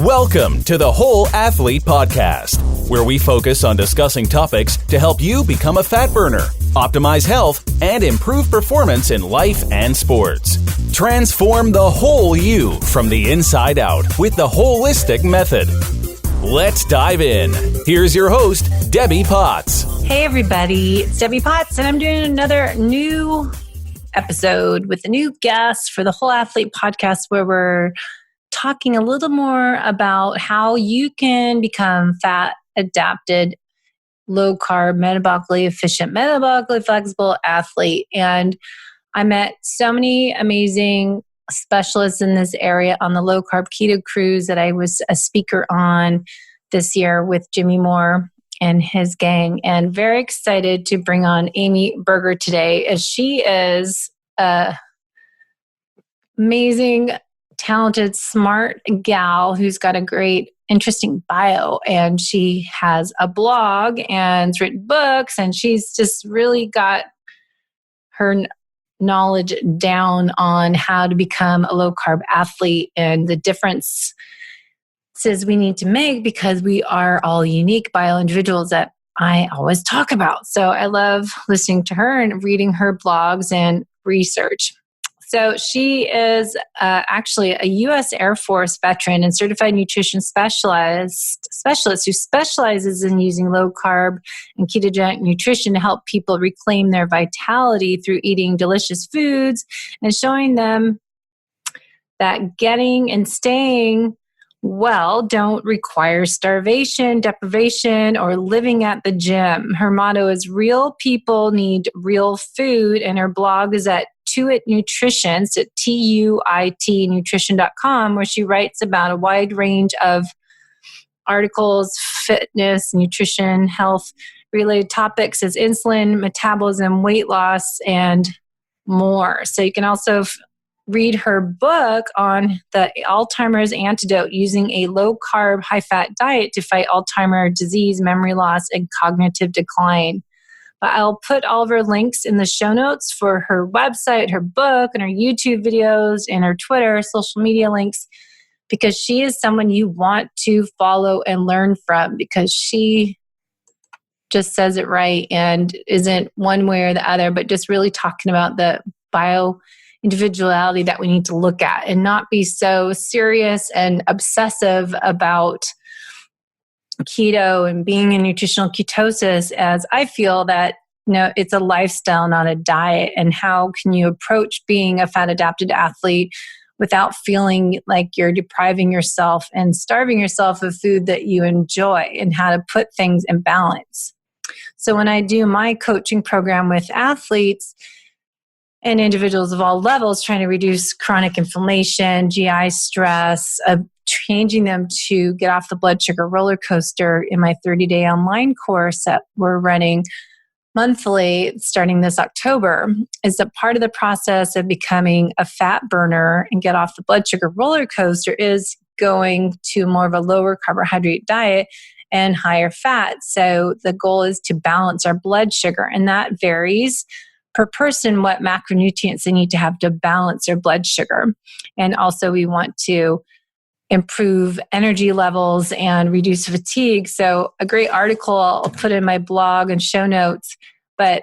Welcome to the Whole Athlete Podcast, where we focus on discussing topics to help you become a fat burner, optimize health, and improve performance in life and sports. Transform the whole you from the inside out with the holistic method. Let's dive in. Here's your host, Debbie Potts. Hey everybody, it's Debbie Potts, and I'm doing another new episode with a new guest for the Whole Athlete Podcast, where we're talking a little more about how you can become fat adapted, low carb, metabolically efficient, metabolically flexible athlete. And I met so many amazing specialists in this area on the Low Carb Keto Cruise that I was a speaker on this year with Jimmy Moore and his gang, and very excited to bring on Amy Berger today, as she is amazing, talented, smart gal who's got a great, interesting bio, and she has a blog and has written books, and she's just really got her knowledge down on how to become a low carb athlete and the differences we need to make, because we are all unique bio individuals that I always talk about. So I love listening to her and reading her blogs and research. So she is actually a U.S. Air Force veteran and certified nutrition specialist who specializes in using low carb and ketogenic nutrition to help people reclaim their vitality through eating delicious foods and showing them that getting and staying well don't require starvation, deprivation, or living at the gym. Her motto is real people need real food, and her blog is at Tuit Nutrition, it's at TUIT nutrition.com, where she writes about a wide range of articles, fitness, nutrition, health related topics as insulin, metabolism, weight loss, and more. So you can also read her book on the Alzheimer's antidote, using a low carb, high fat diet to fight Alzheimer's disease, memory loss, and cognitive decline. But I'll put all of her links in the show notes for her website, her book, and her YouTube videos, and her Twitter, social media links, because she is someone you want to follow and learn from, because she just says it right and isn't one way or the other, but just really talking about the bio individuality that we need to look at and not be so serious and obsessive about keto and being in nutritional ketosis, as I feel that, it's a lifestyle, not a diet. And how can you approach being a fat adapted athlete without feeling like you're depriving yourself and starving yourself of food that you enjoy, and how to put things in balance. So when I do my coaching program with athletes and individuals of all levels, trying to reduce chronic inflammation, GI stress, changing them to get off the blood sugar roller coaster in my 30-day online course that we're running monthly starting this October, is a part of the process of becoming a fat burner and get off the blood sugar roller coaster is going to more of a lower carbohydrate diet and higher fat. So the goal is to balance our blood sugar, and that varies per person what macronutrients they need to have to balance their blood sugar. And also we want to improve energy levels and reduce fatigue. So a great article I'll put in my blog and show notes, but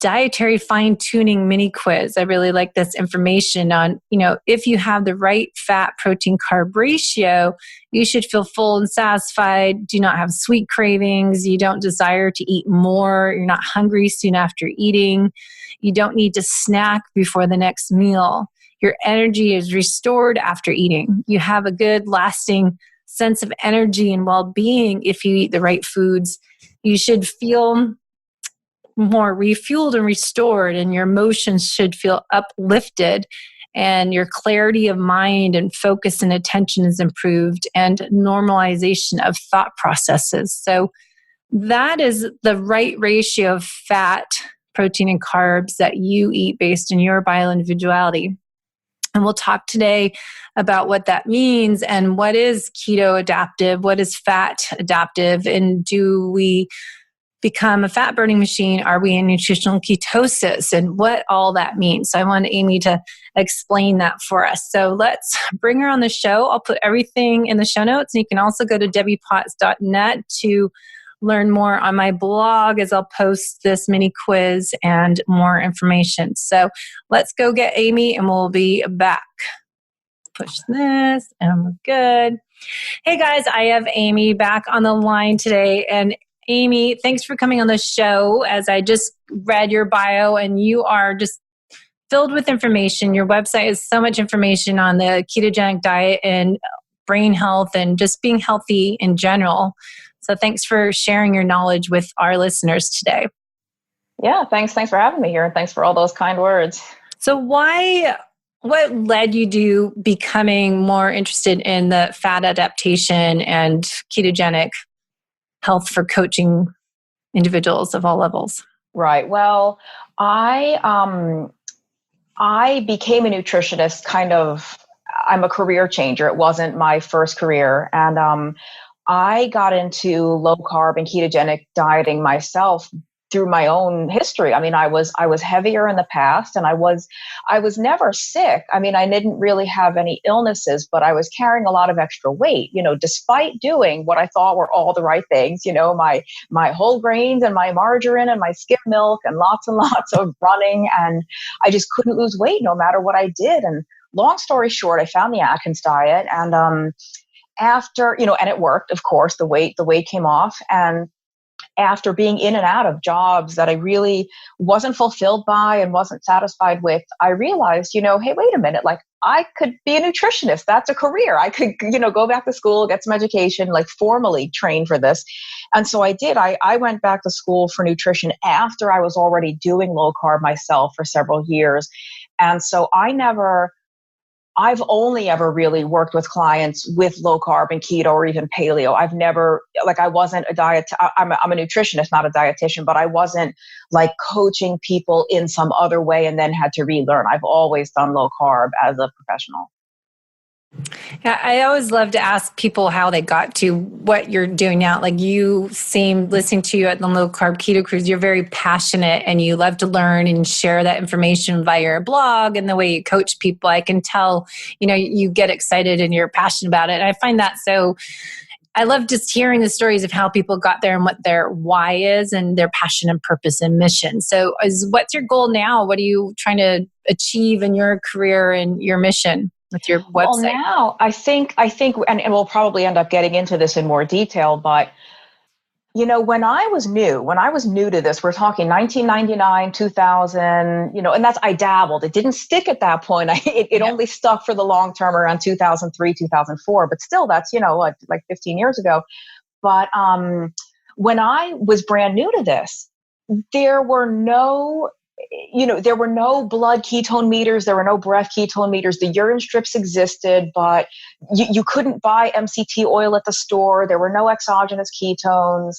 dietary fine-tuning mini quiz. I really like this information on, if you have the right fat protein carb ratio, you should feel full and satisfied, do not have sweet cravings, you don't desire to eat more, you're not hungry soon after eating, you don't need to snack before the next meal. Your energy is restored after eating. You have a good, lasting sense of energy and well-being if you eat the right foods. You should feel more refueled and restored, and your emotions should feel uplifted, and your clarity of mind and focus and attention is improved, and normalization of thought processes. So that is the right ratio of fat, protein, and carbs that you eat based on your bioindividuality. And we'll talk today about what that means and what is keto adaptive, what is fat adaptive, and do we become a fat burning machine? Are we in nutritional ketosis, and what all that means? So I want Amy to explain that for us. So let's bring her on the show. I'll put everything in the show notes, and you can also go to debbiepotts.net to learn more on my blog, as I'll post this mini quiz and more information. So let's go get Amy, and we'll be back. Push this and we're good. Hey guys, I have Amy back on the line today. And Amy, thanks for coming on the show. As I just read your bio, and you are just filled with information. Your website is so much information on the ketogenic diet and brain health and just being healthy in general. So thanks for sharing your knowledge with our listeners today. Yeah, thanks for having me here, and thanks for all those kind words. So what led you to becoming more interested in the fat adaptation and ketogenic health for coaching individuals of all levels? Right. Well, I became a nutritionist I'm a career changer. It wasn't my first career. And I got into low carb and ketogenic dieting myself through my own history. I mean, I was heavier in the past, and I was never sick. I mean, I didn't really have any illnesses, but I was carrying a lot of extra weight, despite doing what I thought were all the right things, my whole grains and my margarine and my skim milk and lots of running. And I just couldn't lose weight no matter what I did. And long story short, I found the Atkins diet, and after, and it worked, of course, the weight came off. And after being in and out of jobs that I really wasn't fulfilled by and wasn't satisfied with, I realized, hey, wait a minute, like I could be a nutritionist. That's a career. I could, go back to school, get some education, like formally train for this. And so I did. I went back to school for nutrition after I was already doing low carb myself for several years. And so I've only ever really worked with clients with low carb and keto or even paleo. I've never, I wasn't I'm a nutritionist, not a dietitian, but I wasn't like coaching people in some other way and then had to relearn. I've always done low carb as a professional. Yeah, I always love to ask people how they got to what you're doing now. Like you seem, listening to you at the Low Carb Keto Cruise, you're very passionate and you love to learn and share that information via your blog and the way you coach people. I can tell, you get excited and you're passionate about it. And I find that I love just hearing the stories of how people got there and what their why is and their passion and purpose and mission. So what's your goal now? What are you trying to achieve in your career and your mission with your website? Well, now I think, and we'll probably end up getting into this in more detail, but when I was new to this, we're talking 1999, 2000, and I dabbled. It didn't stick at that point. It only stuck for the long term around 2003, 2004, but still that's, like 15 years ago. But when I was brand new to this, there were no blood ketone meters. There were no breath ketone meters. The urine strips existed, but you couldn't buy MCT oil at the store. There were no exogenous ketones.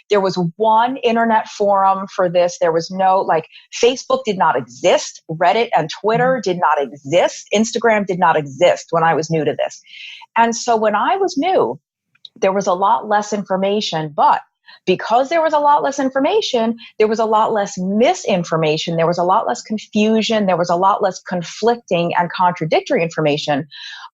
There was one internet forum for this. There was no, Facebook did not exist. Reddit and Twitter did not exist. Instagram did not exist when I was new to this. And so when I was new, there was a lot less information, but because there was a lot less information, there was a lot less misinformation, there was a lot less confusion, there was a lot less conflicting and contradictory information.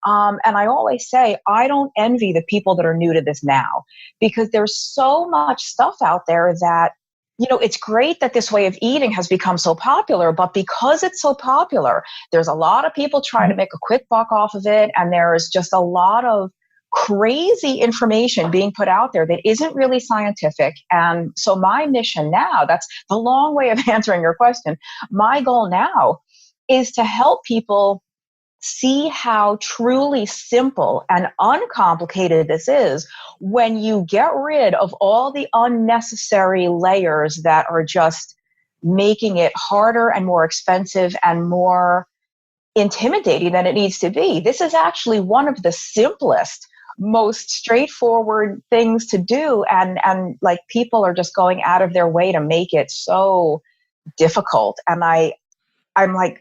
And I always say, I don't envy the people that are new to this now, because there's so much stuff out there that, it's great that this way of eating has become so popular, but because it's so popular, there's a lot of people trying to make a quick buck off of it. And there's just a lot of crazy information being put out there that isn't really scientific. And so my mission now, that's the long way of answering your question. My goal now is to help people see how truly simple and uncomplicated this is when you get rid of all the unnecessary layers that are just making it harder and more expensive and more intimidating than it needs to be. This is actually one of the simplest, most straightforward things to do, and people are just going out of their way to make it so difficult. And I'm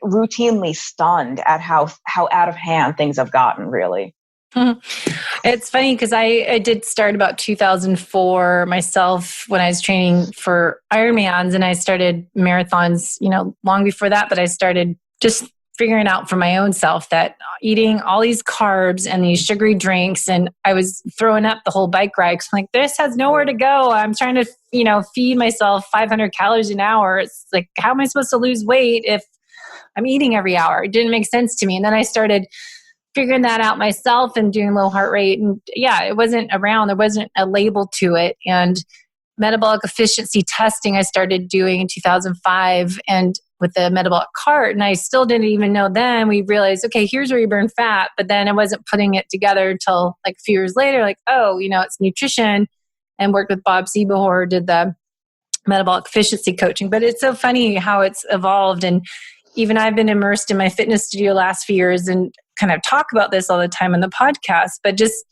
routinely stunned at how out of hand things have gotten, really. Mhm. It's funny because I did start about 2004 myself when I was training for Ironmans, and I started marathons, long before that, but I started just figuring out for my own self that eating all these carbs and these sugary drinks, and I was throwing up the whole bike ride. 'Cause I'm like, this has nowhere to go. I'm trying to, feed myself 500 calories an hour. It's like, how am I supposed to lose weight if I'm eating every hour? It didn't make sense to me. And then I started figuring that out myself and doing low heart rate. And yeah, it wasn't around. There wasn't a label to it. And metabolic efficiency testing I started doing in 2005 and with the metabolic cart. And I still didn't even know then. We realized, okay, here's where you burn fat. But then I wasn't putting it together until like a few years later, like, oh, it's nutrition, and worked with Bob Seebohor, did the metabolic efficiency coaching. But it's so funny how it's evolved. And even I've been immersed in my fitness studio last few years and kind of talk about this all the time on the podcast, but just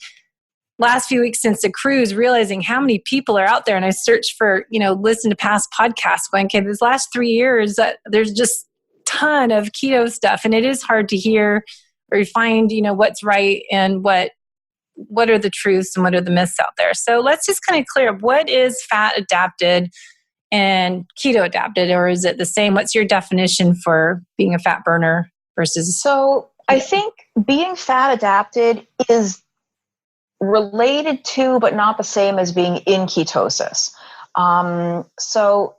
last few weeks since the cruise, realizing how many people are out there. And I searched for, listen to past podcasts going, okay, this last 3 years, there's just a ton of keto stuff. And it is hard to hear or find, what's right and what are the truths and what are the myths out there. So let's just kind of clear up, what is fat adapted and keto adapted, or is it the same? What's your definition for being a fat burner versus? So I think being fat adapted is related to, but not the same as being in ketosis. So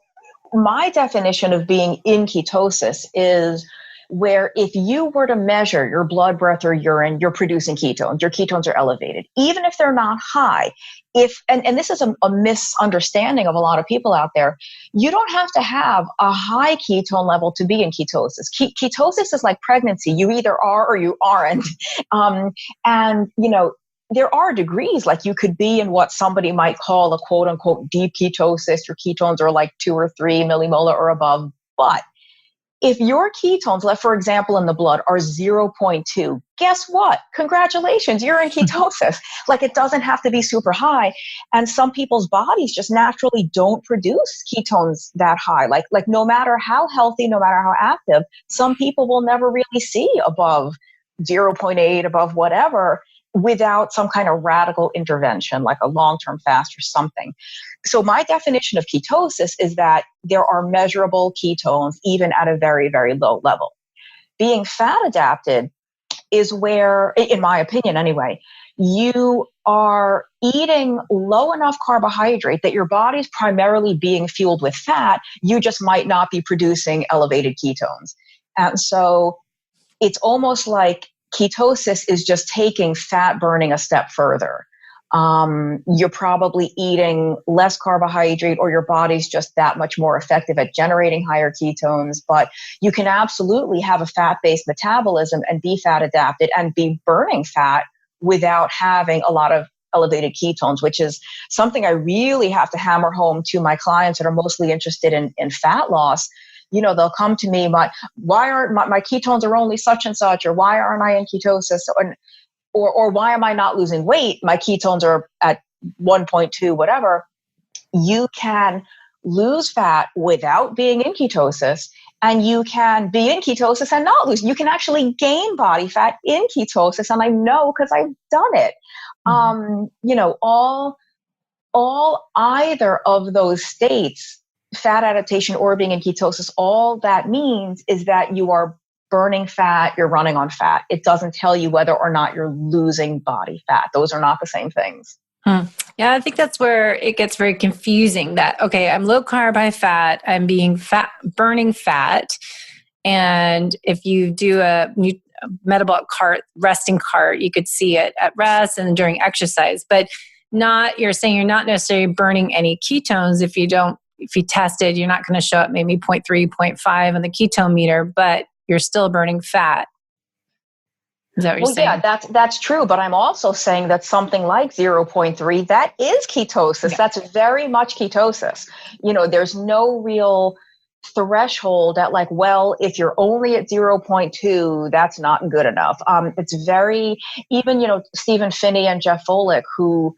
my definition of being in ketosis is where if you were to measure your blood, breath, or urine, you're producing ketones. Your ketones are elevated, even if they're not high. And this is a misunderstanding of a lot of people out there. You don't have to have a high ketone level to be in ketosis. Ketosis is like pregnancy. You either are or you aren't. There are degrees, like you could be in what somebody might call a quote unquote deep ketosis. Your ketones are like 2 or 3 millimolar or above. But if your ketones left, for example, in the blood are 0.2, guess what? Congratulations, you're in ketosis. Like, it doesn't have to be super high. And some people's bodies just naturally don't produce ketones that high. Like no matter how healthy, no matter how active, some people will never really see above 0.8, above whatever, without some kind of radical intervention, like a long-term fast or something. So my definition of ketosis is that there are measurable ketones even at a very, very low level. Being fat adapted is where, in my opinion anyway, you are eating low enough carbohydrate that your body's primarily being fueled with fat. You just might not be producing elevated ketones. And so it's almost like ketosis is just taking fat burning a step further. You're probably eating less carbohydrate, or your body's just that much more effective at generating higher ketones. But you can absolutely have a fat-based metabolism and be fat adapted and be burning fat without having a lot of elevated ketones, which is something I really have to hammer home to my clients that are mostly interested in fat loss. They'll come to me, why aren't my ketones are only such and such, or why aren't I in ketosis, or why am I not losing weight? My ketones are at 1.2, whatever. You can lose fat without being in ketosis, and you can be in ketosis and not lose. You can actually gain body fat in ketosis, and I know because I've done it. All either of those states, fat adaptation or being in ketosis, all that means is that you are burning fat, you're running on fat. It doesn't tell you whether or not you're losing body fat. Those are not the same things. Yeah, I think that's where it gets very confusing that, okay, I'm low carb, high fat, I'm being fat, burning fat. And if you do a metabolic cart, resting cart, you could see it at rest and during exercise, but you're saying you're not necessarily burning any ketones. If you tested, you're not going to show up maybe 0.3, 0.5 on the ketone meter, but you're still burning fat. Is that what you're saying? Yeah, that's true. But I'm also saying that something like 0.3, that is ketosis. Yeah. That's very much ketosis. There's no real threshold at if you're only at 0.2, that's not good enough. It's very, even, Stephen Finney and Jeff Volek, who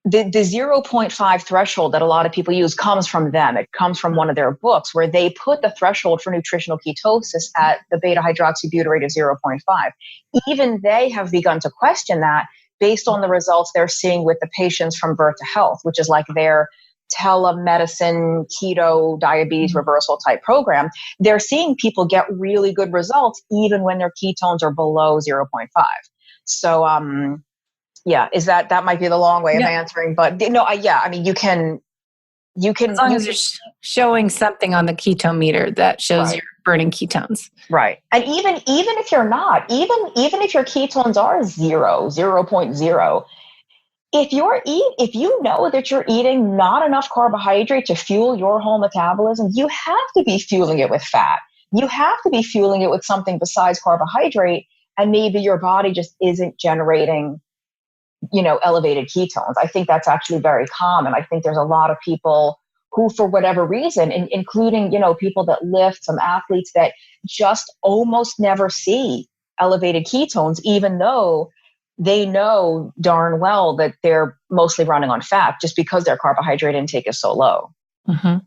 the 0.5 threshold that a lot of people use comes from them. It comes from one of their books where they put the threshold for nutritional ketosis at the beta hydroxybutyrate of 0.5. Even they have begun to question that based on the results they're seeing with the patients from Birth to Health, which is like their telemedicine, keto, diabetes reversal type program. They're seeing people get really good results even when their ketones are below 0.5. So, yeah, that might be the long way of answering, but no, I mean, you can, as long as you're showing something on the ketone meter that shows you're burning ketones. Right. And even if you're not, even if your ketones are 0.0, if you know that you're eating not enough carbohydrate to fuel your whole metabolism, you have to be fueling it with fat. You have to be fueling it with something besides carbohydrate, and maybe your body just isn't generating, elevated ketones. I think that's actually very common. I think there's a lot of people who, for whatever reason, including, people that lift, some athletes that just almost never see elevated ketones, even though they know darn well that they're mostly running on fat just because their carbohydrate intake is so low. Mm-hmm.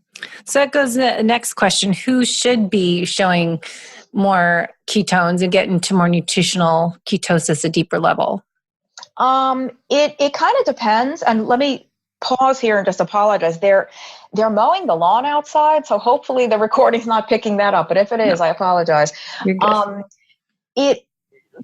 So that goes to the next question. Who should be showing more ketones and get into more nutritional ketosis, a deeper level? It kind of depends. And let me pause here and just apologize. They're mowing the lawn outside, so hopefully the recording's not picking that up. But if it is, I apologize. You're good.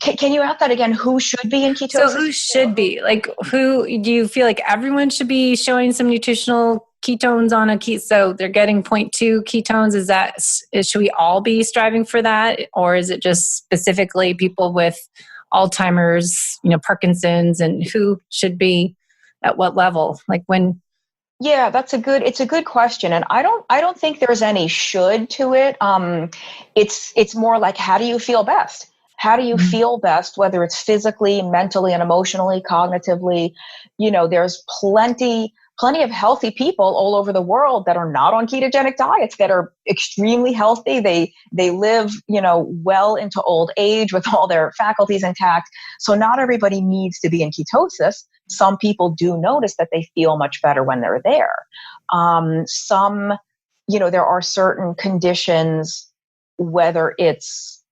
Can you ask that again? Who should be in ketosis? So who should be? Like, who do you feel like everyone should be showing some nutritional ketones on a keto? So they're getting 0.2 ketones. Should we all be striving for that? Or is it just specifically people with Alzheimer's, Parkinson's, and who should be at what level? Like when? Yeah, it's a good question. And I don't think there's any should to it. It's more like, how do you feel best? How do you feel best, whether it's physically, mentally, and emotionally, cognitively? There's plenty of healthy people all over the world that are not on ketogenic diets that are extremely healthy. They live, well into old age with all their faculties intact. So not everybody needs to be in ketosis. Some people do notice that they feel much better when they're there. There are certain conditions, whether it's,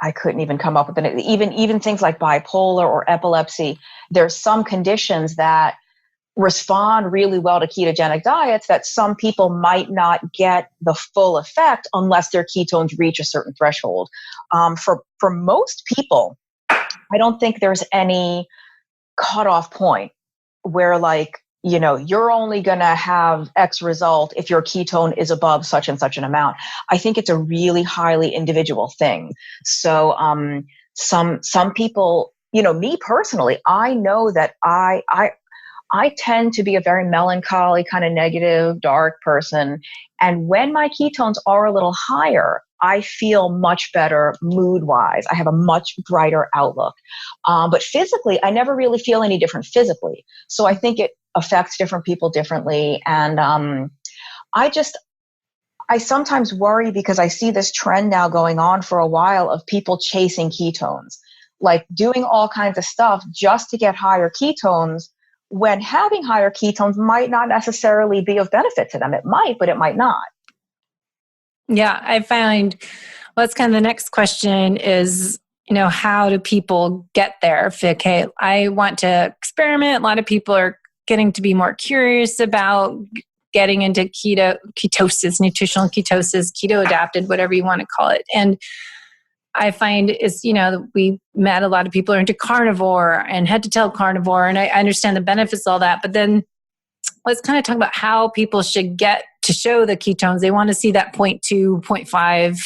I couldn't even come up with it. Even things like bipolar or epilepsy, there's some conditions that respond really well to ketogenic diets that some people might not get the full effect unless their ketones reach a certain threshold. For most people, I don't think there's any cutoff point where you're only going to have X result if your ketone is above such and such an amount. I think it's a really highly individual thing. So some people, me personally, I know that I tend to be a very melancholy, kind of negative, dark person. And when my ketones are a little higher, I feel much better mood-wise. I have a much brighter outlook. But physically, I never really feel any different physically. So I think it affects different people differently. And I sometimes worry because I see this trend now going on for a while of people chasing ketones, like doing all kinds of stuff just to get higher ketones, when having higher ketones might not necessarily be of benefit to them. It might, but it might not. Yeah, I find that's kind of the next question is, how do people get there? Okay, I want to experiment. A lot of people are getting to be more curious about getting into ketosis, nutritional ketosis, keto adapted, whatever you want to call it. And I find is, we met a lot of people who are into carnivore and head to tail carnivore. And I understand the benefits of all that. But then let's kind of talk about how people should get to show the ketones. They want to see that 0.2, 0.5,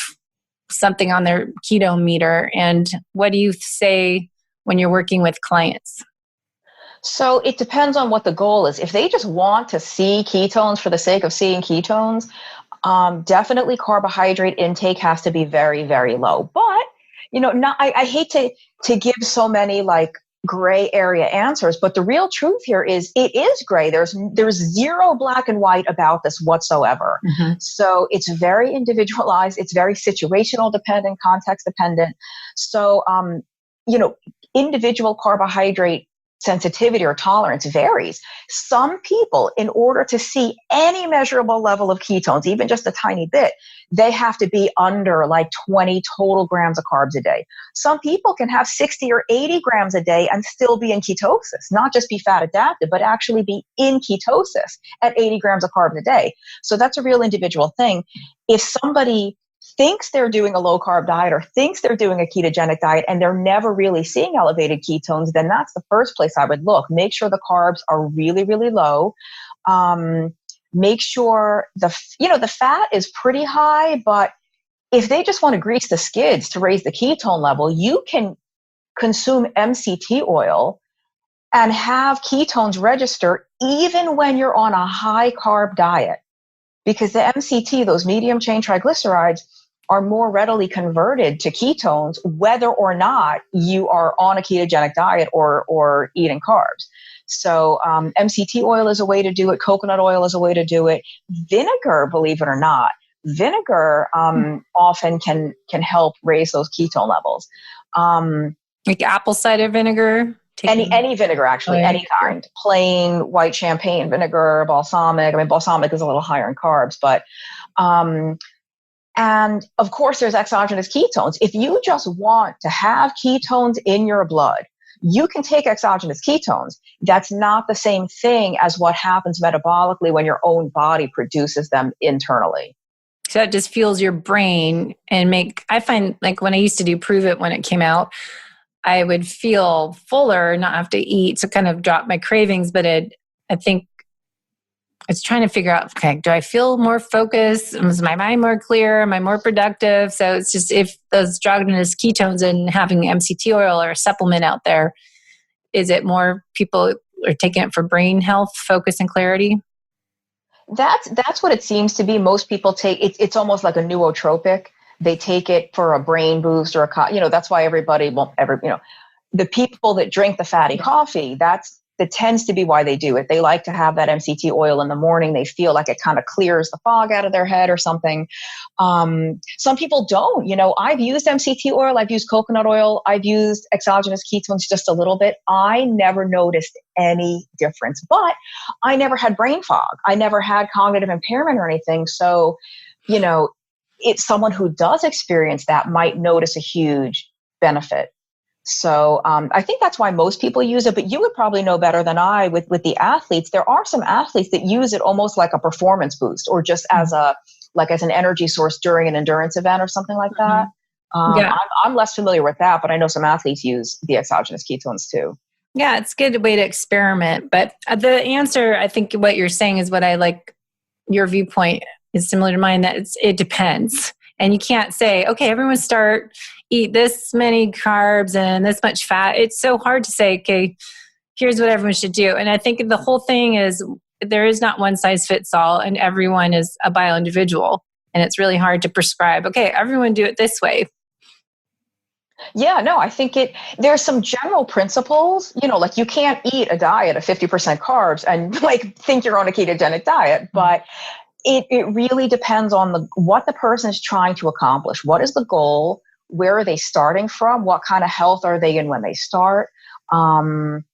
something on their keto meter. And what do you say when you're working with clients? So it depends on what the goal is. If they just want to see ketones for the sake of seeing ketones, definitely carbohydrate intake has to be very, very low. But, I hate to give so many gray area answers, but the real truth here is it is gray. There's zero black and white about this whatsoever. Mm-hmm. So it's very individualized. It's very situational dependent, context dependent. So, individual carbohydrate sensitivity or tolerance varies. Some people, in order to see any measurable level of ketones, even just a tiny bit, they have to be under like 20 total grams of carbs a day. Some people can have 60 or 80 grams a day and still be in ketosis, not just be fat adapted, but actually be in ketosis at 80 grams of carbs a day. So that's a real individual thing. If somebody thinks they're doing a low carb diet or thinks they're doing a ketogenic diet and they're never really seeing elevated ketones, then that's the first place I would look. Make sure the carbs are really, really low. Make sure the fat is pretty high, but if they just want to grease the skids to raise the ketone level, you can consume MCT oil and have ketones register even when you're on a high carb diet. Because the MCT, those medium chain triglycerides, are more readily converted to ketones, whether or not you are on a ketogenic diet or eating carbs. So MCT oil is a way to do it. Coconut oil is a way to do it. Vinegar, believe it or not, vinegar often can help raise those ketone levels. Like apple cider vinegar? Any vinegar, actually, any kind. Plain white champagne vinegar, balsamic. I mean, balsamic is a little higher in carbs, but and of course, there's exogenous ketones. If you just want to have ketones in your blood, you can take exogenous ketones. That's not the same thing as what happens metabolically when your own body produces them internally. So it just fuels your brain I find like when I used to do Prove It when it came out, I would feel fuller, not have to eat, so kind of drop my cravings. But I think it's trying to figure out, okay, do I feel more focused? Is my mind more clear? Am I more productive? So it's just if those exogenous ketones and having MCT oil or a supplement out there, is it more people are taking it for brain health, focus, and clarity? That's what it seems to be. Most people take it. It's almost like a nootropic. They take it for a brain boost or that's why everybody won't ever, the people that drink the fatty coffee, that tends to be why they do it. They like to have that MCT oil in the morning. They feel like it kind of clears the fog out of their head or something. Some people don't. I've used MCT oil. I've used coconut oil. I've used exogenous ketones just a little bit. I never noticed any difference, but I never had brain fog. I never had cognitive impairment or anything. So, it's someone who does experience that might notice a huge benefit. So I think that's why most people use it, but you would probably know better than I with the athletes. There are some athletes that use it almost like a performance boost or just as an energy source during an endurance event or something like that. I'm less familiar with that, but I know some athletes use the exogenous ketones too. Yeah, it's a good way to experiment. But the answer, I think what you're saying is what I like. Your viewpoint is similar to mine, that it depends. And you can't say, okay, everyone eat this many carbs and this much fat. It's so hard to say, okay, here's what everyone should do. And I think the whole thing is there is not one size fits all, and everyone is a bio individual. And it's really hard to prescribe, okay, everyone do it this way. Yeah, no, I think there's some general principles, like you can't eat a diet of 50% carbs and think you're on a ketogenic diet, but it really depends on what the person is trying to accomplish. What is the goal? Where are they starting from? What kind of health are they in when they start? And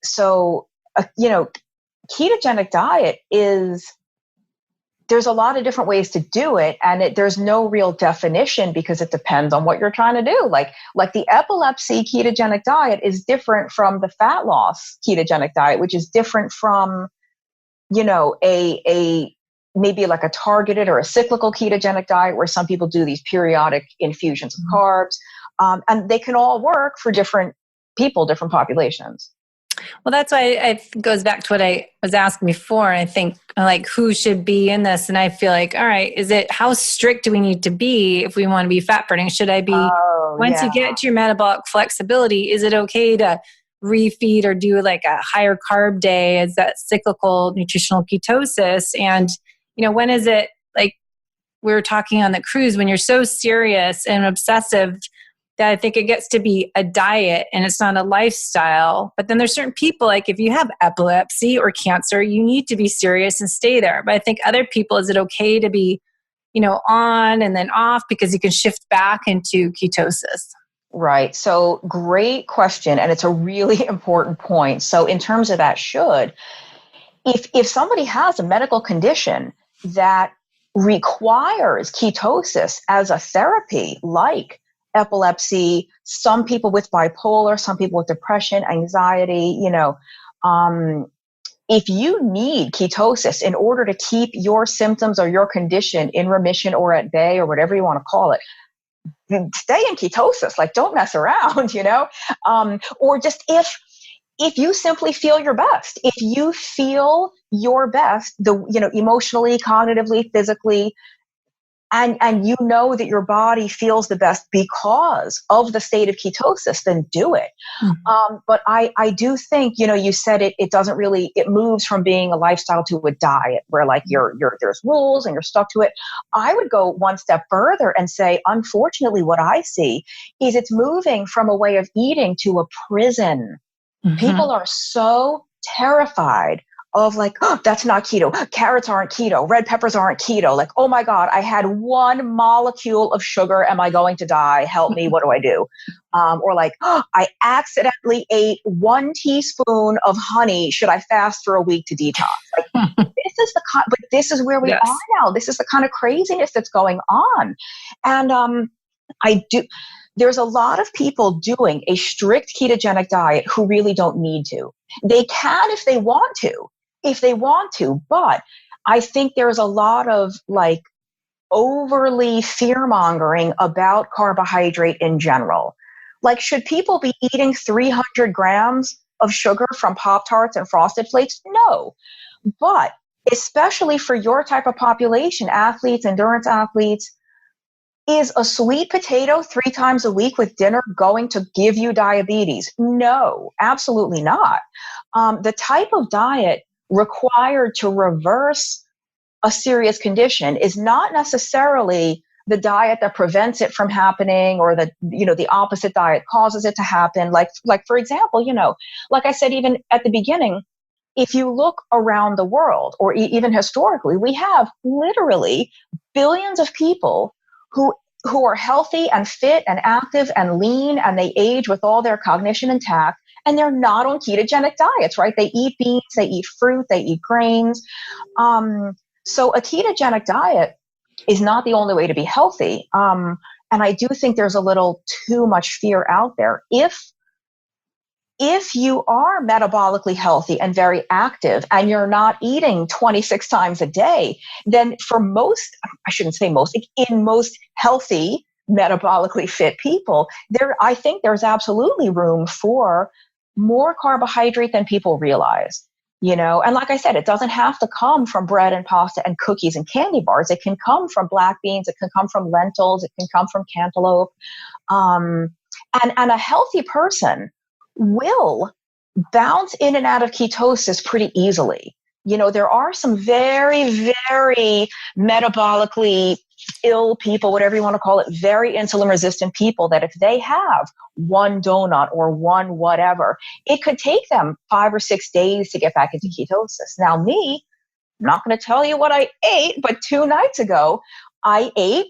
so, ketogenic diet there's a lot of different ways to do it. And there's no real definition because it depends on what you're trying to do. Like the epilepsy ketogenic diet is different from the fat loss ketogenic diet, which is different from a maybe like a targeted or a cyclical ketogenic diet where some people do these periodic infusions of carbs. And they can all work for different people, different populations. Well, that's why it goes back to what I was asking before. I think who should be in this? And I feel like, all right, how strict do we need to be if we want to be fat burning? Should I be, once you get to your metabolic flexibility, is it okay to refeed or do like a higher carb day as that cyclical nutritional ketosis? And, when is it, like we were talking on the cruise, when you're so serious and obsessive that I think it gets to be a diet and it's not a lifestyle. But then there's certain people, like if you have epilepsy or cancer, you need to be serious and stay there. But I think other people, is it okay to be, on and then off because you can shift back into ketosis? Right. So great question. And it's a really important point. So in terms of that if somebody has a medical condition that requires ketosis as a therapy, like epilepsy, some people with bipolar, some people with depression, anxiety, if you need ketosis in order to keep your symptoms or your condition in remission or at bay or whatever you want to call it, stay in ketosis. Like, don't mess around, or just if you simply feel your best, if you feel your best, emotionally, cognitively, physically, and you know that your body feels the best because of the state of ketosis, then do it. But I do think, you said it doesn't really, it moves from being a lifestyle to a diet where like there's rules and you're stuck to it. I would go one step further and say, unfortunately, what I see is it's moving from a way of eating to a prison. People are so terrified of like, oh, that's not keto. Carrots aren't keto. Red peppers aren't keto. Like, oh my God, I had one molecule of sugar. Am I going to die? Help me. What do I do? Or like, oh, I accidentally ate 1 teaspoon of honey. Should I fast for a week to detox? Like, this is where we are now. This is the kind of craziness that's going on. And there's a lot of people doing a strict ketogenic diet who really don't need to. They can if they want to, but I think there's a lot of like overly fear-mongering about carbohydrate in general. Like, should people be eating 300 grams of sugar from Pop-Tarts and Frosted Flakes? No. But especially for your type of population, athletes, endurance athletes, is a sweet potato 3 times a week with dinner going to give you diabetes? No, absolutely not. The type of diet required to reverse a serious condition is not necessarily the diet that prevents it from happening, or the opposite diet causes it to happen. Like for example, like I said, even at the beginning, if you look around the world or even historically, we have literally billions of people who are healthy and fit and active and lean, and they age with all their cognition intact, and they're not on ketogenic diets, right? They eat beans, they eat fruit, they eat grains. So a ketogenic diet is not the only way to be healthy. And I do think there's a little too much fear out there. If you are metabolically healthy and very active and you're not eating 26 times a day, then for most, I shouldn't say most, in most healthy, metabolically fit people, I think there's absolutely room for more carbohydrate than people realize. And like I said, it doesn't have to come from bread and pasta and cookies and candy bars. It can come from black beans. It can come from lentils. It can come from cantaloupe. And a healthy person will bounce in and out of ketosis pretty easily. There are some very, very metabolically ill people, whatever you want to call it, very insulin resistant people, that if they have one donut or one whatever, it could take them 5 or 6 days to get back into ketosis. Now, me, I'm not going to tell you what I ate, but 2 nights ago, I ate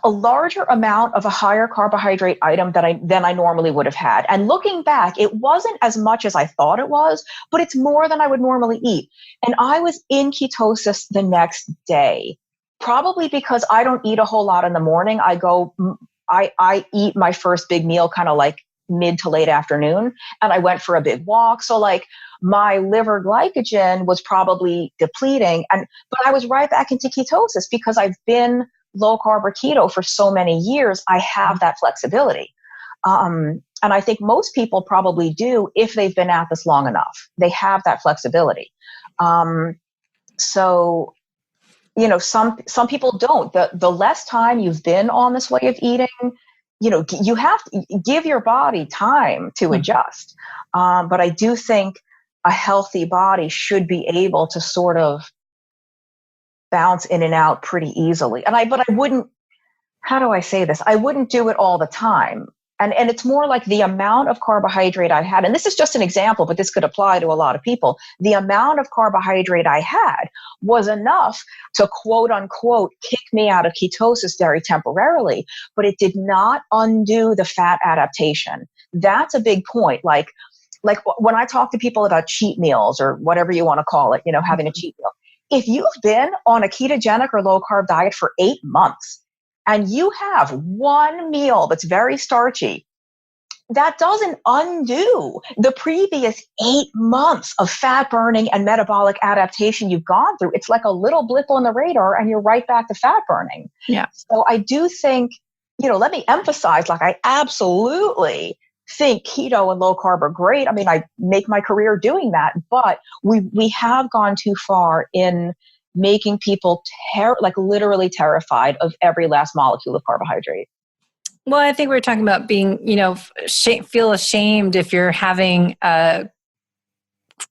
a larger amount of a higher carbohydrate item than I normally would have had. And looking back, it wasn't as much as I thought it was, but it's more than I would normally eat. And I was in ketosis the next day, probably because I don't eat a whole lot in the morning. I eat my first big meal kind of like mid to late afternoon, and I went for a big walk. So like my liver glycogen was probably depleting, but I was right back into ketosis because I've been low carb or keto for so many years. I have that flexibility. And I think most people probably do if they've been at this long enough. They have that flexibility. So, some people don't. The less time you've been on this way of eating, you have to give your body time to adjust. But I do think a healthy body should be able to sort of bounce in and out pretty easily. But I wouldn't, how do I say this? I wouldn't do it all the time. And it's more like the amount of carbohydrate I had. And this is just an example, but this could apply to a lot of people. The amount of carbohydrate I had was enough to quote unquote kick me out of ketosis very temporarily, but it did not undo the fat adaptation. That's a big point. Like when I talk to people about cheat meals or whatever you want to call it, having a cheat meal. If you've been on a ketogenic or low carb diet for 8 months, and you have one meal that's very starchy, that doesn't undo the previous 8 months of fat burning and metabolic adaptation you've gone through. It's like a little blip on the radar and you're right back to fat burning. Yeah. So I do think, let me emphasize, like I absolutely think keto and low carb are great. I mean, I make my career doing that, but we have gone too far in making people literally terrified of every last molecule of carbohydrate. Well, I think we're talking about being, feel ashamed if you're having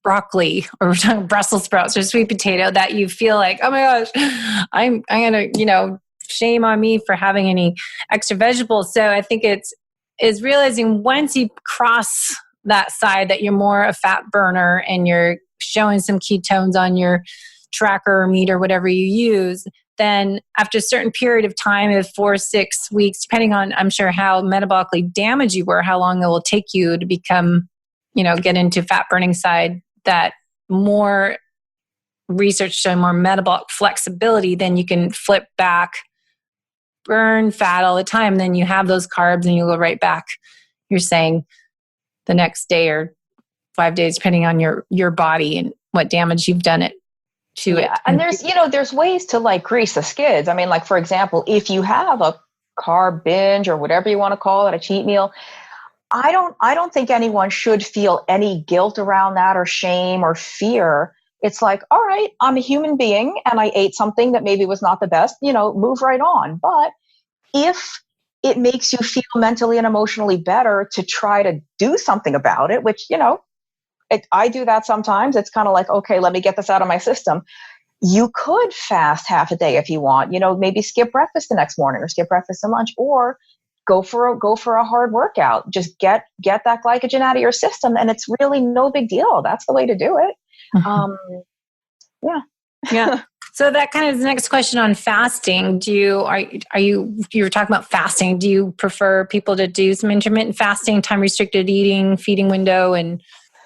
broccoli or we're talking Brussels sprouts or sweet potato, that you feel like, oh my gosh, I'm gonna, shame on me for having any extra vegetables. So I think is realizing once you cross that side that you're more a fat burner and you're showing some ketones on your tracker or meter, whatever you use, then after a certain period of time of 4 or 6 weeks, depending on, I'm sure, how metabolically damaged you were, how long it will take you to become, get into fat burning side, that more research showing more metabolic flexibility, then you can flip back, burn fat all the time. Then you have those carbs and you go right back, you're saying, the next day or 5 days, depending on your body and what damage you've done it. And there's ways to grease the skids. I mean, for example, if you have a carb binge or whatever you want to call it, a cheat meal, I don't think anyone should feel any guilt around that or shame or fear. It's like, all right, I'm a human being and I ate something that maybe was not the best, move right on. But if it makes you feel mentally and emotionally better to try to do something about it, which, I do that sometimes. It's kind of like, okay, let me get this out of my system. You could fast half a day if you want, maybe skip breakfast the next morning or skip breakfast and lunch, or go for a hard workout. Just get that glycogen out of your system. And it's really no big deal. That's the way to do it. Yeah. So that kind of is the next question on fasting. You were talking about fasting. Do you prefer people to do some intermittent fasting, time restricted eating, feeding window, and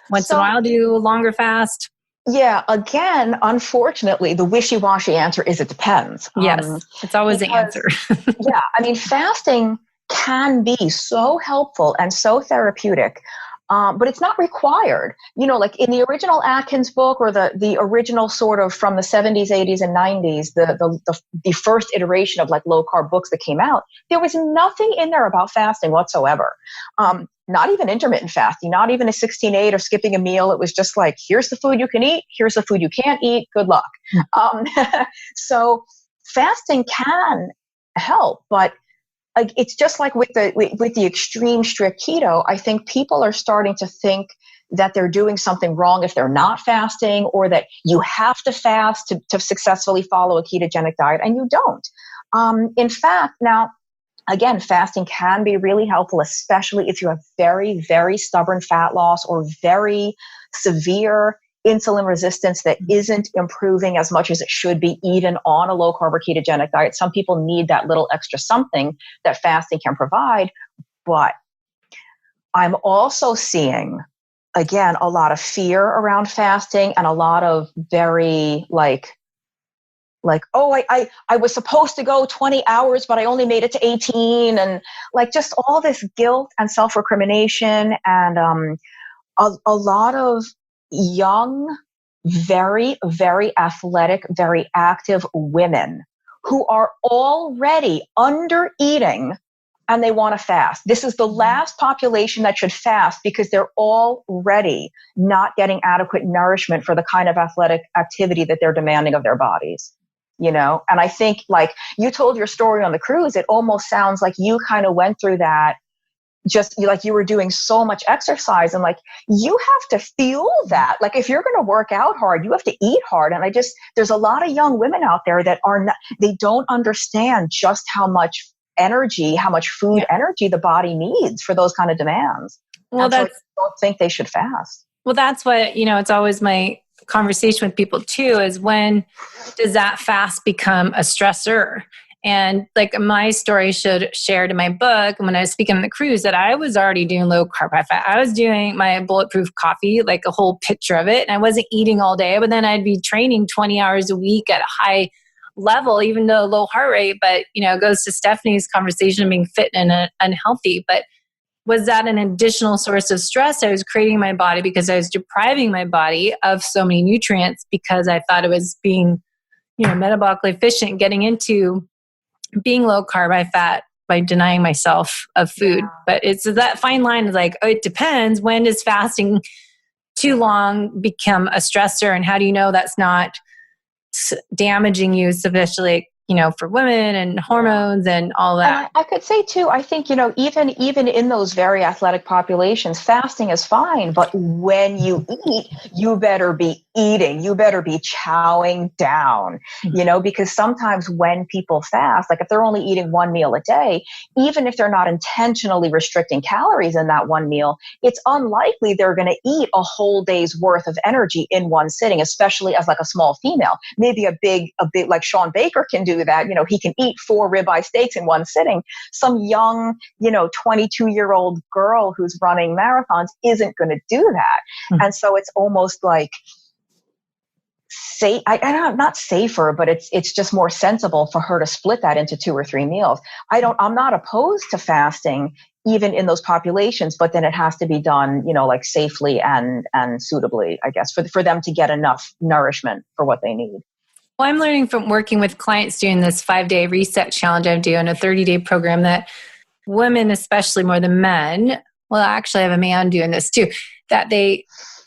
once in a while do a longer fast? Yeah. Again, unfortunately, the wishy-washy answer is it depends. Yes. It's always the answer. Yeah. I mean, fasting can be so helpful and so therapeutic. But it's not required. Like in the original Atkins book or the original sort of from the 70s, 80s, and 90s, the first iteration of low carb books that came out, there was nothing in there about fasting whatsoever. Not even intermittent fasting, not even a 16-8 or skipping a meal. It was just like, here's the food you can eat, here's the food you can't eat, good luck. So fasting can help, but it's just like with the extreme strict keto, I think people are starting to think that they're doing something wrong if they're not fasting, or that you have to fast to successfully follow a ketogenic diet, and you don't. In fact, now, again, fasting can be really helpful, especially if you have very, very stubborn fat loss or very severe insulin resistance that isn't improving as much as it should be, even on a low carb or ketogenic diet. Some people need that little extra something that fasting can provide. But I'm also seeing, again, a lot of fear around fasting and a lot of very oh, I was supposed to go 20 hours, but I only made it to 18. And just all this guilt and self-recrimination and a lot of young, very, very athletic, very active women who are already under eating and they want to fast. This is the last population that should fast because they're already not getting adequate nourishment for the kind of athletic activity that they're demanding of their bodies. And I think you told your story on the cruise, it almost sounds like you kind of went through that. Just you were doing so much exercise and you have to feel that. If you're going to work out hard, you have to eat hard. And there's a lot of young women out there that they don't understand just how much energy, how much food energy the body needs for those kind of demands. Well, and so I don't think they should fast. Well, that's what, it's always my conversation with people too, is when does that fast become a stressor? And like my story shared in my book, and when I was speaking on the cruise, that I was already doing low carb, high fat. I was doing my bulletproof coffee, like a whole pitcher of it. And I wasn't eating all day, but then I'd be training 20 hours a week at a high level, even though low heart rate. But, it goes to Stephanie's conversation of being fit and unhealthy. But was that an additional source of stress I was creating in my body because I was depriving my body of so many nutrients because I thought it was being, metabolically efficient, getting into being low carb, high fat by denying myself of food. Yeah. But it's that fine line is like, it depends. When does fasting too long become a stressor? And how do you know that's not damaging you, especially, for women and hormones and all that? And I could say too, I think, even in those very athletic populations, fasting is fine. But when you eat, you better be eating. You better be chowing down, because sometimes when people fast, like if they're only eating one meal a day, even if they're not intentionally restricting calories in that one meal, it's unlikely they're going to eat a whole day's worth of energy in one sitting, especially as like a small female. Maybe a big like Sean Baker can do that. He can eat 4 ribeye steaks in one sitting. Some young, 22-year-old girl who's running marathons isn't going to do that. And so it's almost like not safer, but it's just more sensible for her to split that into 2 or 3 meals. I'm not opposed to fasting even in those populations, but then it has to be done, like safely and suitably, I guess, for them to get enough nourishment for what they need. Well, I'm learning from working with clients doing this 5-day reset challenge I'm doing, a 30-day program, that women, especially more than men, well, actually I have a man doing this too, that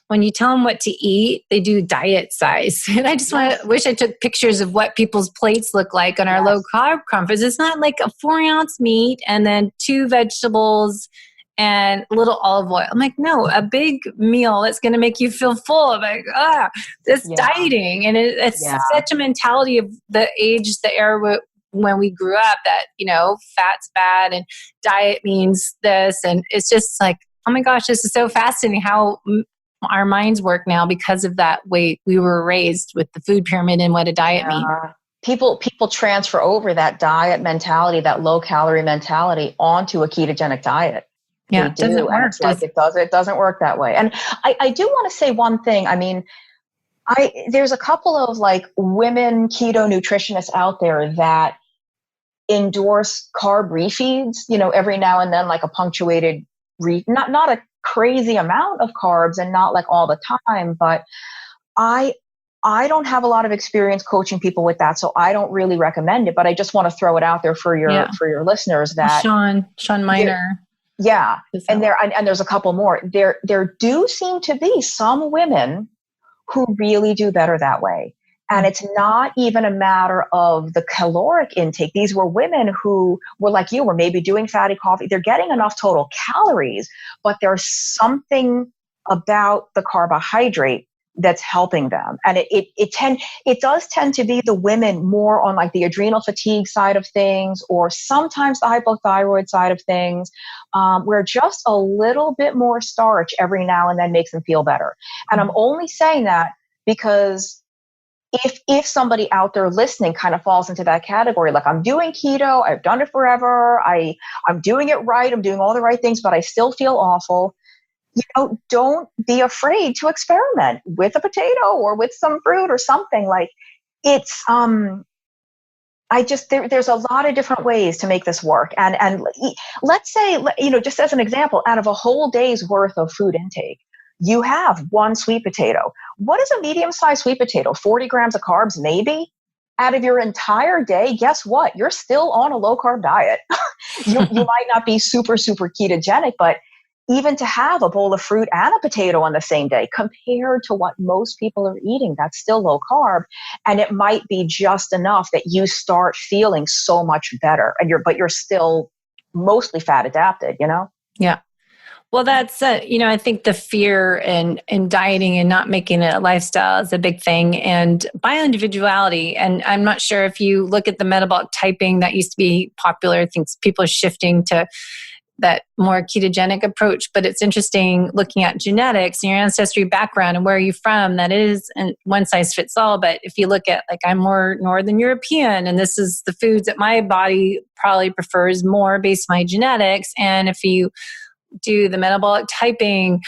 when you tell them what to eat, they do diet size. And I just wish I took pictures of what people's plates look like on our low carb conference. It's not like a 4-ounce meat and then 2 vegetables and a little olive oil. I'm like, no, a big meal that's going to make you feel full. I'm like, this dieting. And it's such a mentality of the age, the era when we grew up that, fat's bad and diet means this. And it's just like, oh my gosh, this is so fascinating how our minds work now because of that way we were raised with the food pyramid and what a diet means. People transfer over that diet mentality, that low calorie mentality onto a ketogenic diet. Yeah, it doesn't work. It doesn't work that way. And I do want to say one thing. I mean, there's a couple of like women keto nutritionists out there that endorse carb refeeds, every now and then, like a punctuated not a crazy amount of carbs and not like all the time, but I don't have a lot of experience coaching people with that, so I don't really recommend it, but I just want to throw it out there for your listeners that Sean Miner. Yeah. And there's a couple more. There do seem to be some women who really do better that way. And it's not even a matter of the caloric intake. These were women who were like you, were maybe doing fatty coffee. They're getting enough total calories, but there's something about the carbohydrate that's helping them. And it does tend to be the women more on like the adrenal fatigue side of things, or sometimes the hypothyroid side of things, where just a little bit more starch every now and then makes them feel better. And I'm only saying that because if somebody out there listening kind of falls into that category, like I'm doing keto, I've done it forever, I'm doing it right, I'm doing all the right things, but I still feel awful. Don't be afraid to experiment with a potato or with some fruit or something. Like it's, there's a lot of different ways to make this work. And let's say, just as an example, out of a whole day's worth of food intake, you have 1 sweet potato. What is a medium-sized sweet potato? 40 grams of carbs, maybe? Out of your entire day, guess what? You're still on a low-carb diet. You might not be super, super ketogenic, but even to have a bowl of fruit and a potato on the same day, compared to what most people are eating, that's still low carb. And it might be just enough that you start feeling so much better, but you're still mostly fat adapted, Yeah. Well, that's, I think the fear in dieting and not making it a lifestyle is a big thing, and bioindividuality. And I'm not sure if you look at the metabolic typing that used to be popular. I think people are shifting to that more ketogenic approach, but it's interesting looking at genetics and your ancestry background and where are you from. That is one size fits all. But if you look at, like, I'm more Northern European, and this is the foods that my body probably prefers more based on my genetics. And if you do the metabolic typing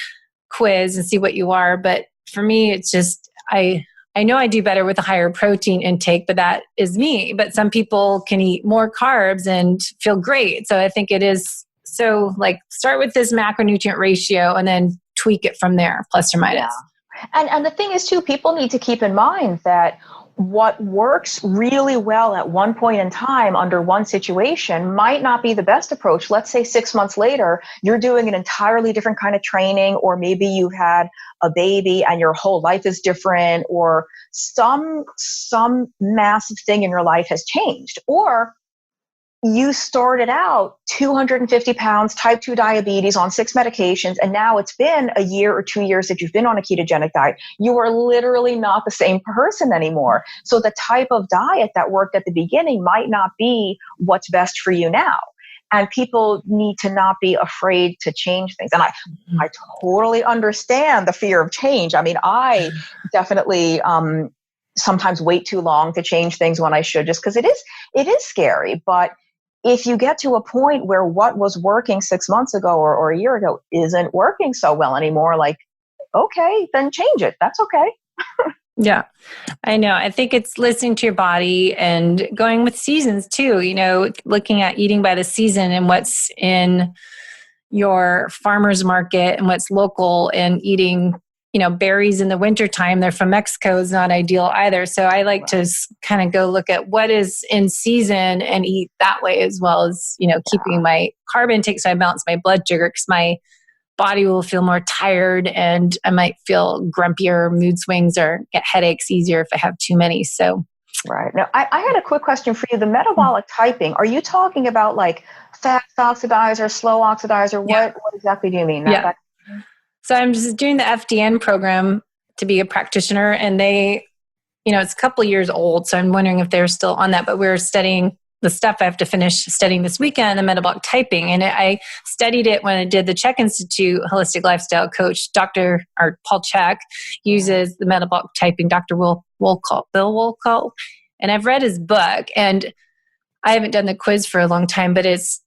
quiz and see what you are. But for me, it's just, I know I do better with a higher protein intake, but that is me. But some people can eat more carbs and feel great. So I think it is, so like, start with this macronutrient ratio and then tweak it from there, plus or minus. Yeah. And the thing is too, people need to keep in mind that what works really well at one point in time under one situation might not be the best approach. Let's say 6 months later, you're doing an entirely different kind of training, or maybe you've had a baby and your whole life is different, or some massive thing in your life has changed, or you started out 250 pounds, type 2 diabetes on 6 medications, and now it's been a year or 2 years that you've been on a ketogenic diet. You are literally not the same person anymore. So the type of diet that worked at the beginning might not be what's best for you now. And people need to not be afraid to change things. And I totally understand the fear of change. I mean, I definitely sometimes wait too long to change things when I should, just because it is scary. But if you get to a point where what was working 6 months ago or a year ago isn't working so well anymore, like, okay, then change it. That's okay. Yeah, I know. I think it's listening to your body and going with seasons too, looking at eating by the season and what's in your farmer's market and what's local, and eating, berries in the wintertime. They're from Mexico is not ideal either. So I like to kind of go look at what is in season and eat that way, as well as, keeping my carb intake so I balance my blood sugar, because my body will feel more tired and I might feel grumpier, mood swings, or get headaches easier if I have too many. So, right. Now, I had a quick question for you. The metabolic typing, are you talking about like fast oxidizer, slow oxidizer? What exactly do you mean? Yeah. So I'm just doing the FDN program to be a practitioner, and they, it's a couple of years old. So I'm wondering if they're still on that, but we're studying the stuff I have to finish studying this weekend, the metabolic typing. And I studied it when I did the Czech Institute holistic lifestyle coach, Dr. Paul Chek uses the metabolic typing, Bill Wolcott. And I've read his book, and I haven't done the quiz for a long time, but it's,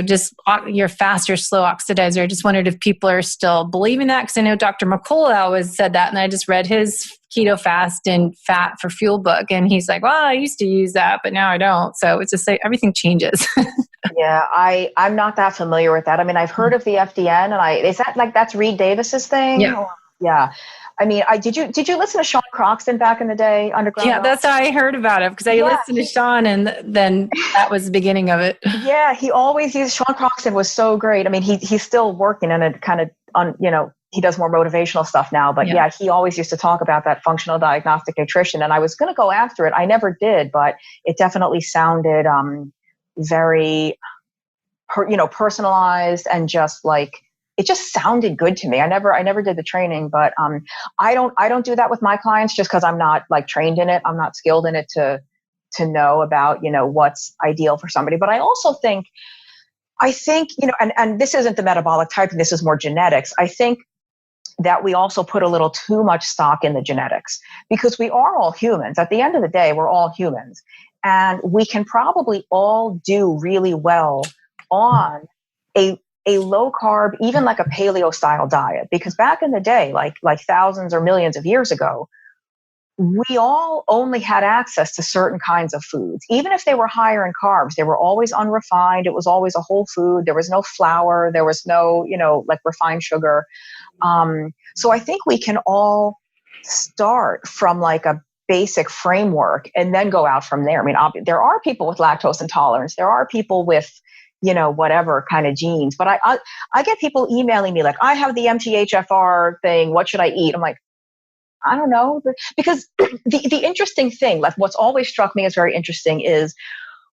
just your fast or slow oxidizer. I just wondered if people are still believing that, because I know Dr. McCullough always said that, and I just read his Keto Fast and Fat for Fuel book, and he's like, well, I used to use that, but now I don't. So it's just like everything changes. Yeah, I'm not that familiar with that. I mean, I've heard of the FDN, and is that like, that's Reed Davis's thing? Yeah. Yeah. I mean, did you listen to Sean Croxton back in the day, Underground? Yeah, that's how I heard about it, because I listened to Sean, and then that was the beginning of it. Yeah, Sean Croxton was so great. I mean, he's still working on it, kind of he does more motivational stuff now, but he always used to talk about that functional diagnostic nutrition. And I was going to go after it. I never did, but it definitely sounded very, personalized, and just like, it just sounded good to me. I never did the training, but I don't do that with my clients, just because I'm not like trained in it. I'm not skilled in it to know about, what's ideal for somebody. But I also think, and this isn't the metabolic typing, this is more genetics. I think that we also put a little too much stock in the genetics, because we are all humans. At the end of the day, we're all humans, and we can probably all do really well on a low carb, even like a paleo style diet. Because back in the day, like thousands or millions of years ago, we all only had access to certain kinds of foods. Even if they were higher in carbs, they were always unrefined. It was always a whole food. There was no flour. There was no, like refined sugar. So I think we can all start from like a basic framework and then go out from there. I mean, there are people with lactose intolerance. There are people with, whatever kind of genes. But I get people emailing me like, I have the MTHFR thing. What should I eat? I'm like, I don't know. Because the interesting thing, like what's always struck me as very interesting, is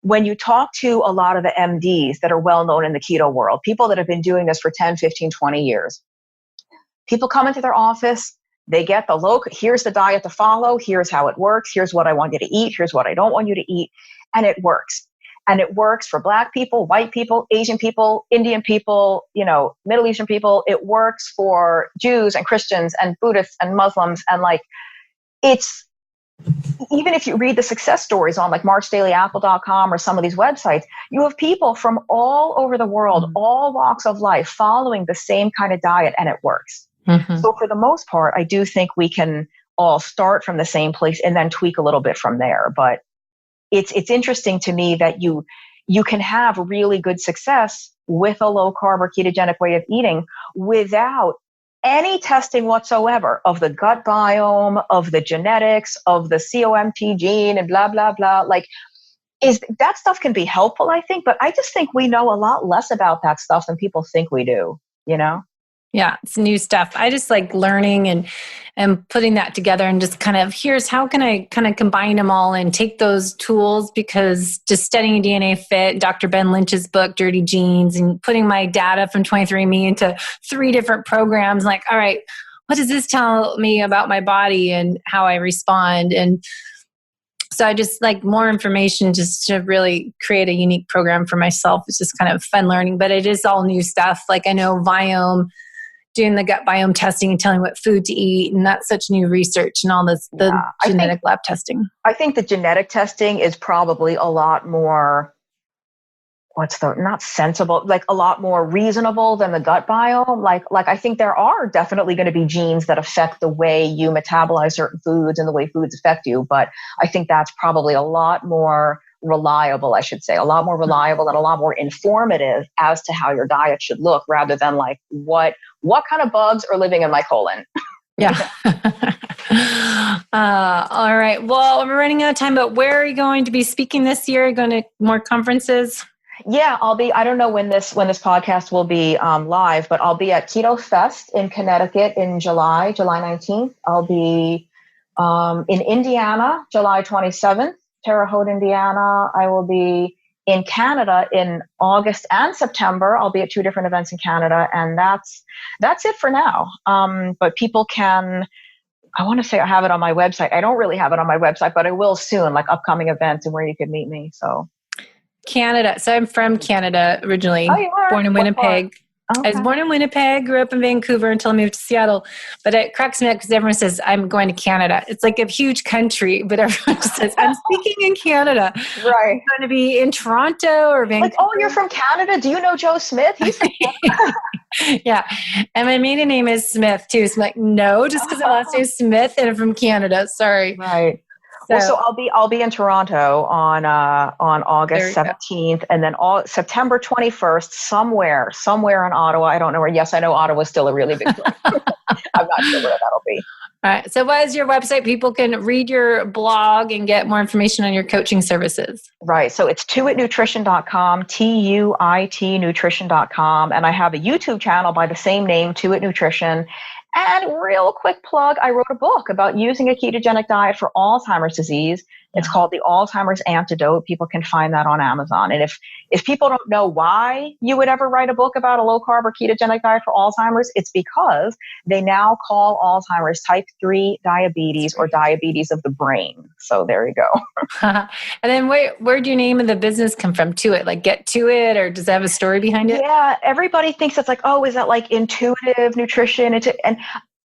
when you talk to a lot of the MDs that are well known in the keto world, people that have been doing this for 10, 15, 20 years, people come into their office, they get here's the diet to follow, here's how it works, here's what I want you to eat, here's what I don't want you to eat, and it works. And it works for Black people, white people, Asian people, Indian people, Middle Eastern people. It works for Jews and Christians and Buddhists and Muslims. And it's, even if you read the success stories on marchdailyapple.com or some of these websites, you have people from all over the world, all walks of life, following the same kind of diet, and it works. Mm-hmm. So for the most part, I do think we can all start from the same place and then tweak a little bit from there. But it's interesting to me that you can have really good success with a low carb or ketogenic way of eating without any testing whatsoever of the gut biome, of the genetics, of the COMT gene, and blah, blah, blah. That stuff can be helpful, I think, but I just think we know a lot less about that stuff than people think we do, Yeah, it's new stuff. I just like learning and putting that together and just kind of, here's how can I kind of combine them all and take those tools, because just studying DNA Fit, Dr. Ben Lynch's book, Dirty Genes, and putting my data from 23andMe into 3 different programs, all right, what does this tell me about my body and how I respond? And so I just like more information just to really create a unique program for myself. It's just kind of fun learning, but it is all new stuff. I know Viome, doing the gut biome testing and telling what food to eat. And that's such new research and all this, the genetic lab testing. I think the genetic testing is probably a lot more, not sensible, a lot more reasonable than the gut biome. I think there are definitely going to be genes that affect the way you metabolize certain foods and the way foods affect you. But I think that's probably a lot more reliable, I should say, a lot more reliable and a lot more informative as to how your diet should look, rather than what kind of bugs are living in my colon. Yeah. All right. Well, we're running out of time, but where are you going to be speaking this year? Are you going to more conferences? Yeah, I don't know when this podcast will be live, but I'll be at Keto Fest in Connecticut in July 19th. I'll be in Indiana, July 27th. Terre Haute, Indiana. I will be in Canada in August and September. I'll be at 2 different events in Canada, and that's it for now. But people can, I want to say I have it on my website. I don't really have it on my website, but I will soon, upcoming events and where you can meet me. So Canada. So I'm from Canada originally. Oh, you are? Born in Winnipeg. Okay. I was born in Winnipeg, grew up in Vancouver until I moved to Seattle. But it cracks me up because everyone says, I'm going to Canada. It's like a huge country, but everyone just says, I'm speaking in Canada. Right. I'm going to be in Toronto or Vancouver. Oh, you're from Canada? Do you know Joe Smith? He's from Canada. Yeah. And my maiden name is Smith too. So I'm like, no, just because my last name is Smith and I'm from Canada. Sorry. Right. So I'll be in Toronto on August 17th, and then September 21st, somewhere in Ottawa. I don't know where. Yes, I know Ottawa's still a really big place. I'm not sure where that'll be. All right. So what is your website? People can read your blog and get more information on your coaching services. Right. So it's tuitnutrition.com, TUIT nutrition.com. And I have a YouTube channel by the same name, Tuit Nutrition. And real quick plug, I wrote a book about using a ketogenic diet for Alzheimer's disease. It's called The Alzheimer's Antidote. People can find that on Amazon. And if people don't know why you would ever write a book about a low carb or ketogenic diet for Alzheimer's, it's because they now call Alzheimer's type 3 diabetes or diabetes of the brain. So there you go. And then where do your name of the business come from? To it, get to it, or does it have a story behind it? Yeah, everybody thinks it's is that intuitive nutrition? And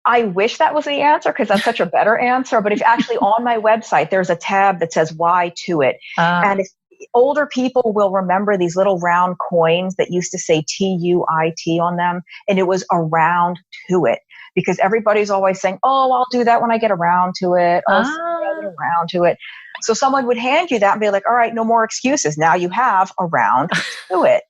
I wish that was the answer, because that's such a better answer. But if actually on my website, there's a tab that says why to it. And if older people will remember these little round coins that used to say TUIT on them. And it was around to it, because everybody's always saying, oh, I'll do that when I get around to it. I'll get around to it. So someone would hand you that and be like, all right, no more excuses. Now you have around to it.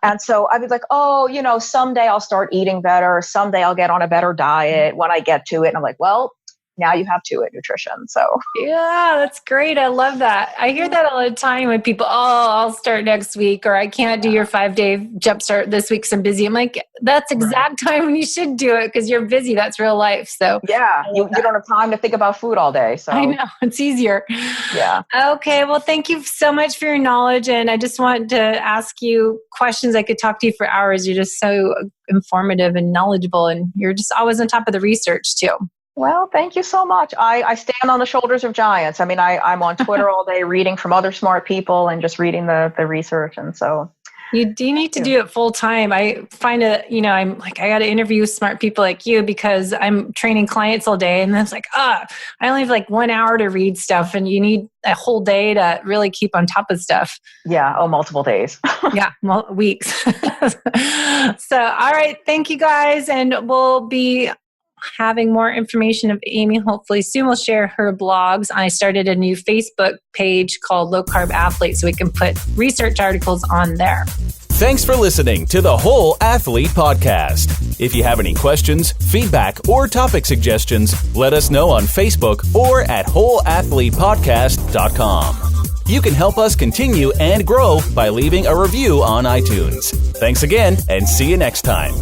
And so I'd be like, oh, someday I'll start eating better. Someday I'll get on a better diet when I get to it. And I'm like, well, now you have two at nutrition. So yeah, that's great. I love that. I hear that all the time when people, I'll start next week, or I can't do your 5-day jumpstart this week because I'm busy. I'm like, that's exact time when you should do it because you're busy. That's real life. So yeah, you don't have time to think about food all day. So I know, it's easier. Yeah. Okay. Well, thank you so much for your knowledge. And I just want to ask you questions. I could talk to you for hours. You're just so informative and knowledgeable, and you're just always on top of the research too. Well, thank you so much. I stand on the shoulders of giants. I mean, I'm on Twitter all day reading from other smart people and just reading the research. And so you do need to do it full time. I find I'm like, I got to interview smart people like you because I'm training clients all day. And then it's like, I only have like 1 hour to read stuff, and you need a whole day to really keep on top of stuff. Yeah. Oh, multiple days. Yeah. Well, weeks. So, all right. Thank you guys. And we'll be having more information of Amy. Hopefully soon we'll share her blogs. I started a new Facebook page called Low Carb Athlete, so we can put research articles on there. Thanks for listening to the Whole Athlete Podcast. If you have any questions, feedback, or topic suggestions, let us know on Facebook or at wholeathletepodcast.com. You can help us continue and grow by leaving a review on iTunes. Thanks again, and see you next time.